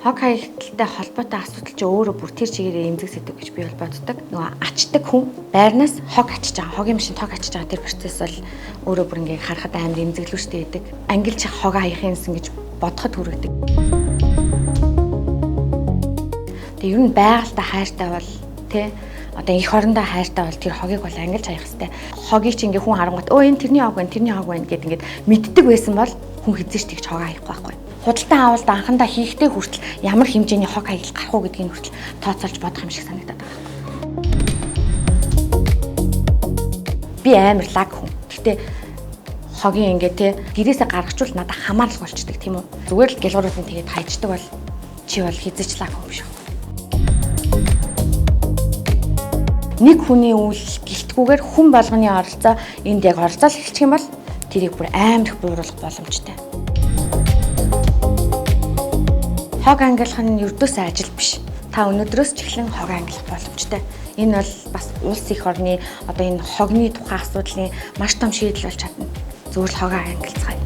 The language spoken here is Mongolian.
Хог хаягдaltaй холбоотой асуудал чи өөрөө бүр тэр чигээр эмзэг сэдв гэж би бол боддог. Нөгөө ачдаг хүн байрнаас хог ачиж байгаа. Хогийн машин хог ачиж байгаа тэр процесс бол өөрөө бүр ингээ харахад амар эмзэглүүштэй байдаг. Ангилж хог хаяхынсэн гэж бодоход хүргэдэг. Тэгээ ер нь байгальтай хайртай бол тий одоо эх орондоо хайртай бол тэр хогийг бол ангилж хаях хэрэгтэй. Хогийг чи ингээ хүн харангуут өө энэ тэрний хог байна, тэрний хог байна гэд ингээд мэддэг байсан бол хүн хэзээ ч тэгж хог хаяхгүй байхгүй. Худалдан авалт анхандаа хийхдээ хүртэл ямар хэмжээний хог хаягл гарах уу гэдгийг хүртэл тооцоолж бодох юм шиг санагдаад байгаа. Би амар лаг хүн. Гэхдээ хогийн ингээ те гэрээсээ гаргачвал надад хамаарал болчдөг тийм үү. Зүгээр л гэлгуурууд нь тэгээд хайчдаг бол чи бол хизэж лаг хүн биш үү. Нэг хүний үйл гэлтгүүгээр хүн болгоны оролцоо энд яг оролцол эхэлчих юм бол тэрийг бүр амар их бууруулах боломжтой. Хог ангилах нь ердөөсөө ажил биш. Та өнөөдрөөс ч эхлэн хог ангилах боломжтой. Энэ бол бас улс их орны одоо энэ хогны тухай асуудлын маш том шийдэл болж чадна. Зөвхөн хогоо ангилцгаая.